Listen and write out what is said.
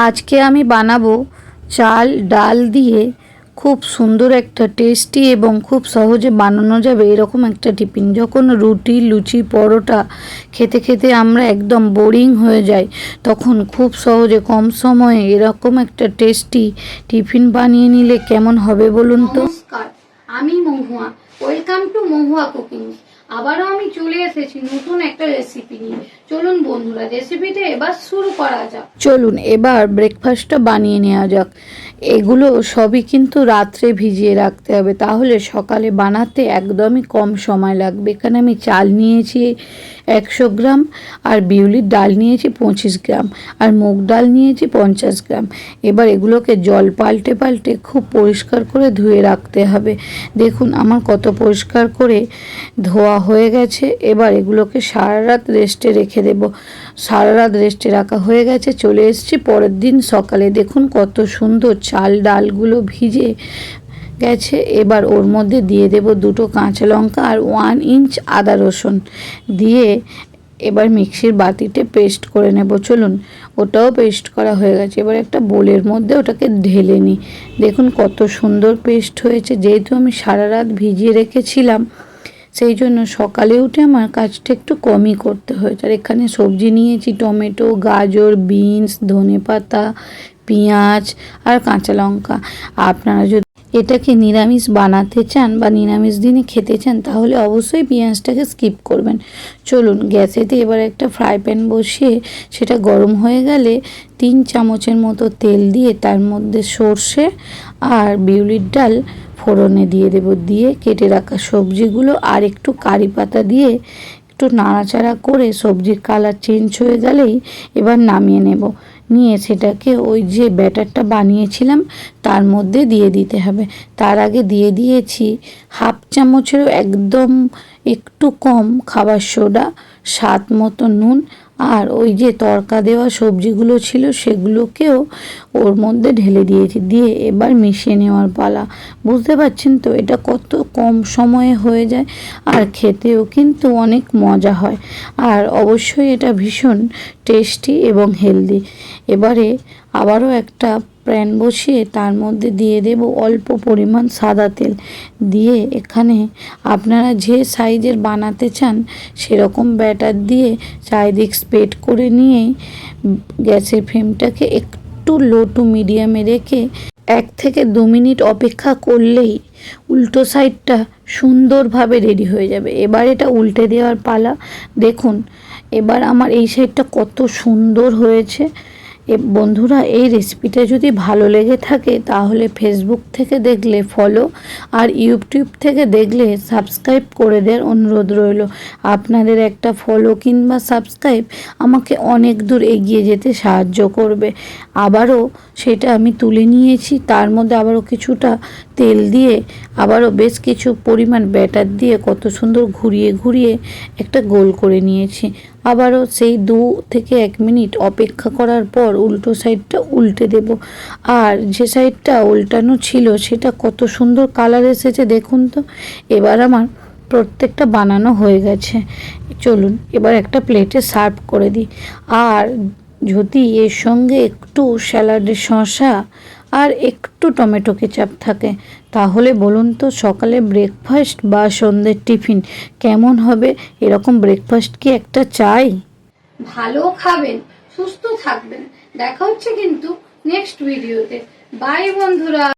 আজকে আমি বানাবো চাল ডাল দিয়ে খুব সুন্দর একটা টেস্টি এবং খুব সহজে বানানো যাবে এরকম একটা টিফিন। যখন রুটি লুচি পরোটা খেতে খেতে আমরা একদম বোরিং হয়ে যাই, তখন খুব সহজে কম সময়ে এরকম একটা টেস্টি টিফিন বানিয়ে নিলে কেমন হবে বলুন তো। নমস্কার, আমি Mahua. Welcome to Mahua cooking. আবারও আমি চলে এসেছি নতুন একটা রেসিপি নিয়ে। চলুন বন্ধুরা, রেসিপিটা এবার শুরু করা যাক। চলুন এবার ব্রেকফাস্টটা বানিয়ে নেওয়া যাক। এগুলো সবই কিন্তু রাত্রে ভিজিয়ে রাখতে হবে, তাহলে সকালে বানাতে একদমই কম সময় লাগবে। এখানে আমি চাল নিয়েছি 100 গ্রাম, আর বিউলির ডাল নিয়েছি 25 গ্রাম, আর মুগ ডাল নিয়েছি 50 গ্রাম। এবার এগুলোকে জল পাল্টে পাল্টে খুব পরিষ্কার করে ধুয়ে রাখতে হবে। দেখুন আমার কত পরিষ্কার করে ধোয়া হয়ে গেছে। এবার এগুলোকে সারা রাত রেস্টে রেখে দেব। সারা রাত রেস্টে রাখা হয়ে গেছে, চলে এসেছি পরের দিন সকালে। দেখুন কত সুন্দর চাল ডালগুলো ভিজে গেছে। এবার ওর মধ্যে দিয়ে দেব 2টো কাঁচা লঙ্কা আর 1 ইঞ্চ আদা রসুন দিয়ে এবার মিক্সির বাটিতে পেস্ট করে নেব। চলুন ওটাও পেস্ট করা হয়ে গেছে। এবার একটা বোলের মধ্যে ওটাকে ঢেলে নিই। দেখুন কত সুন্দর পেস্ট হয়েছে। যেহেতু আমি সারা রাত ভিজিয়ে রেখেছিলাম, সেই জন্য সকালে উঠে আমার কাজটা একটু কমই করতে হয়েছে। আর এখানে সবজি নিয়েছি টমেটো, গাজর, বিনস, ধনেপাতা, পেঁয়াজ আর কাঁচা লঙ্কা। আপনারা যদি এটাকে নিরামিষ বানাতে চান বা নিরামিষ দিনে খেতে চান, তাহলে অবশ্যই পেঁয়াজটাকে স্কিপ করবেন। চলুন গ্যাসেতে এবার একটা ফ্রাই প্যান বসিয়ে সেটা গরম হয়ে গেলে 3 চামচের মতো তেল দিয়ে তার মধ্যে সর্ষে আর বিউলির ডাল ফোড়নে দিয়ে দেব। দিয়ে কেটে রাখা সবজিগুলো আর একটু কারি পাতা দিয়ে একটু নাড়াচাড়া করে সবজির কালার চেঞ্জ হয়ে গেলেই এবার নামিয়ে নেব। নিয়ে সেটাকে ওই যে ব্যাটারটা বানিয়েছিলাম তার মধ্যে দিয়ে দিতে হবে। তার আগে দিয়ে দিয়েছি 1/2 চামচেরও একদম একটু কম খাবার সোডা, স্বাদ মতো নুন, আর ওই যে তড়কা দেওয়া সবজিগুলো ছিল সেগুলোকেও ওর মধ্যে ঢেলে দিয়েছি। দিয়ে এবার মিশিয়ে নেওয়ার পালা। বুঝতে পারছেন তো এটা কত কম সময়ে হয়ে যায়, আর খেতেও কিন্তু অনেক মজা হয়। আর অবশ্যই এটা ভীষণ টেস্টি এবং হেলদি। এবারে আবারও একটা প্যান বসিয়ে তার মধ্যে দিয়ে দেব অল্প পরিমাণ সাদা তেল। দিয়ে এখানে আপনারা যে সাইজের বানাতে চান সেরকম ব্যাটার দিয়ে চারিদিক স্প্রেড করে নিয়ে গ্যাসের ফ্লেমটাকে একটু লো টু মিডিয়ামে রেখে 1 থেকে 2 মিনিট অপেক্ষা করলেই উল্টো সাইডটা সুন্দরভাবে রেডি হয়ে যাবে। এবার এটা উল্টে দেওয়ার পালা। দেখুন এবার আমার এই সাইডটা কত সুন্দর হয়েছে। বন্ধুরা এই রেসিপিটা যদি ভালো লেগে থাকে তাহলে ফেসবুক থেকে দেখলে ফলো, আর ইউটিউব থেকে দেখলে সাবস্ক্রাইব করে দেওয়ার অনুরোধ রইল। আপনাদের একটা ফলো কিংবা সাবস্ক্রাইব আমাকে অনেক দূর এগিয়ে যেতে সাহায্য করবে। আবারও সেটা আমি তুলে নিয়েছি, তার মধ্যে আবারও কিছুটা তেল দিয়ে আবারও বেশ কিছু পরিমাণ ব্যাটার দিয়ে কত সুন্দর ঘুরিয়ে ঘুরিয়ে একটা গোল করে নিয়েছি। আবারও সেই 2 থেকে 1 মিনিট অপেক্ষা করার পর উল্টো সাইডটা উল্টে দেব। আর যে সাইডটা উল্টানো ছিল সেটা কত সুন্দর কালার এসেছে দেখুন তো। এবার আমার প্রত্যেকটা বানানো হয়ে গেছে। চলুন এবার একটা প্লেটে সার্ভ করে দিই। আর যদি এর সঙ্গে একটু স্যালাডের শসা আর একটু টমেটো কেচাপ থাকে, তাহলে বলুন তো সকালে ব্রেকফাস্ট বা সন্ধ্যের টিফিন কেমন হবে? এরকম ব্রেকফাস্ট কি একটা চাই? ভালো খাবেন, সুস্থ থাকবেন। দেখা হচ্ছে কিন্তু নেক্সট ভিডিওতে। বাই বন্ধুরা।